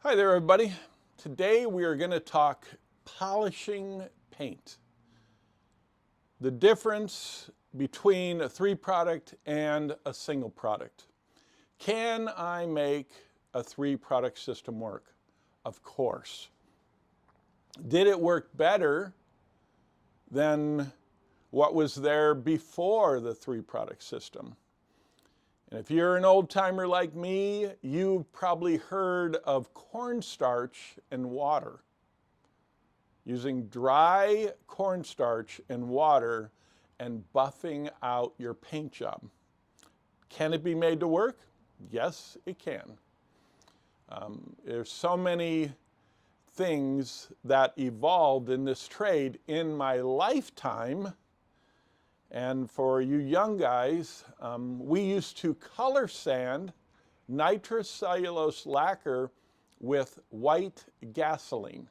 Hi there, everybody. Today we are going to talk polishing paint. The difference between a three product and a single product. Can I make a three product system work? Of course. Did it work better than what was there before the three product system? And if you're an old timer like me, you've probably heard of cornstarch and water. Using dry cornstarch and water and buffing out your paint job. Can it be made to work? Yes, it can. There's so many things that evolved in this trade in my lifetime. And for you young guys, we used to color sand nitrous cellulose lacquer with white gasoline,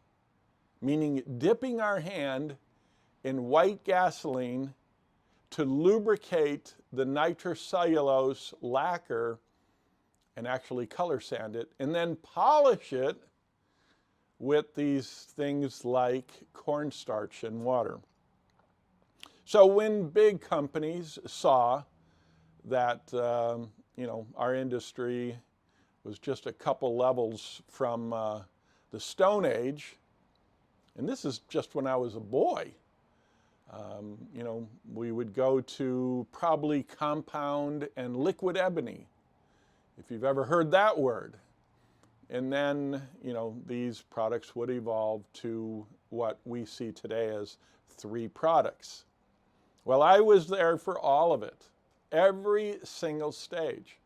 meaning dipping our hand in white gasoline to lubricate the nitrous cellulose lacquer and actually color sand it, and then polish it with these things like cornstarch and water. So when big companies saw that our industry was just a couple levels from the Stone Age, and this is just when I was a boy, we would go to probably compound and liquid ebony, if you've ever heard that word. And then, these products would evolve to what we see today as three products. Well, I was there for all of it, every single stage.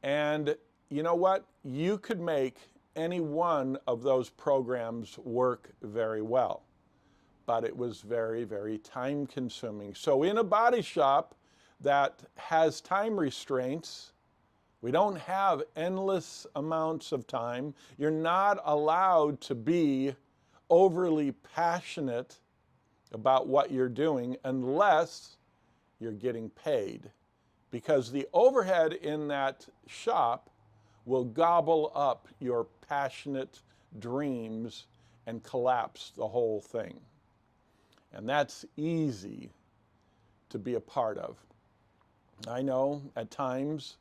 And you know what? You could make any one of those programs work very well, but it was very, very time consuming. So in a body shop that has time restraints, we don't have endless amounts of time. You're not allowed to be overly passionate about what you're doing unless you're getting paid, because the overhead in that shop will gobble up your passionate dreams and collapse the whole thing. And that's easy to be a part of. I know at times,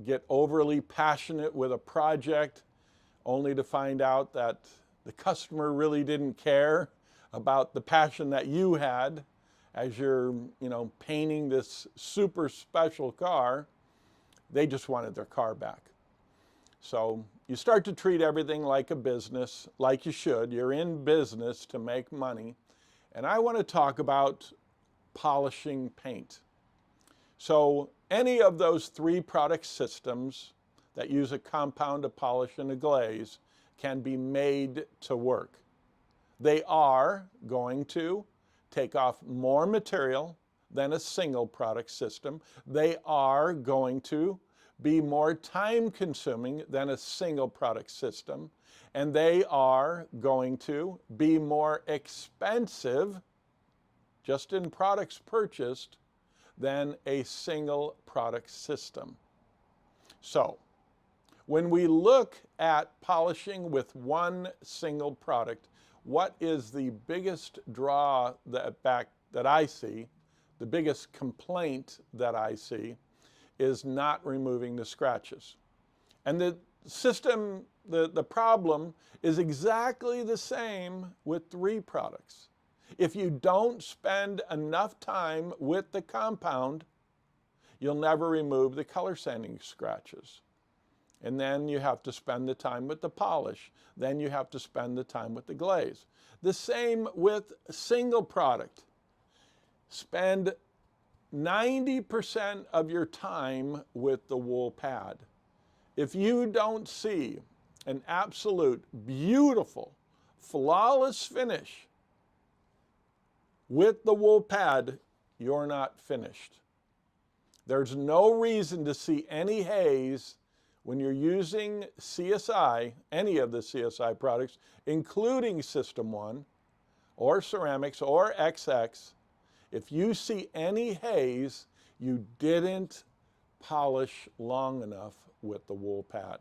get overly passionate with a project only to find out that the customer really didn't care about the passion that you had as you're, painting this super special car. They just wanted their car back. So you start to treat everything like a business, like you should. You're in business to make money. And I want to talk about polishing paint. So any of those three product systems that use a compound, a polish, and a glaze can be made to work. They are going to take off more material than a single product system. They are going to be more time consuming than a single product system. And they are going to be more expensive, just in products purchased, than a single product system. So when we look at polishing with one single product, what is the biggest draw that I see, the biggest complaint that I see, is not removing the scratches. And the system, the problem is exactly the same with three products. If you don't spend enough time with the compound, you'll never remove the color sanding scratches. And then you have to spend the time with the polish. Then you have to spend the time with the glaze. The same with single product. Spend 90% of your time with the wool pad. If you don't see an absolute beautiful, flawless finish with the wool pad, you're not finished. There's no reason to see any haze when you're using CSI, any of the CSI products, including System 1 or ceramics or XX. If you see any haze, you didn't polish long enough with the wool pad.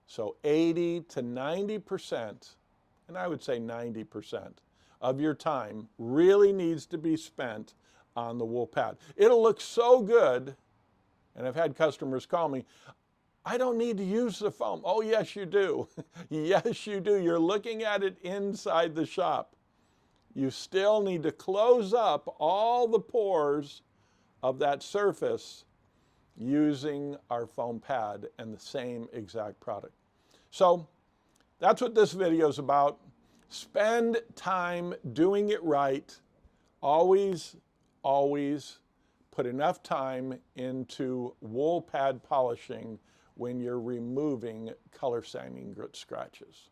So 80 to 90%, and I would say 90% of your time really needs to be spent on the wool pad. It'll look so good, and I've had customers call me, I don't need to use the foam. Oh, yes, you do. Yes, you do. You're looking at it inside the shop. You still need to close up all the pores of that surface using our foam pad and the same exact product. So that's what this video is about. Spend time doing it right. Always, always put enough time into wool pad polishing when you're removing color sanding grit scratches.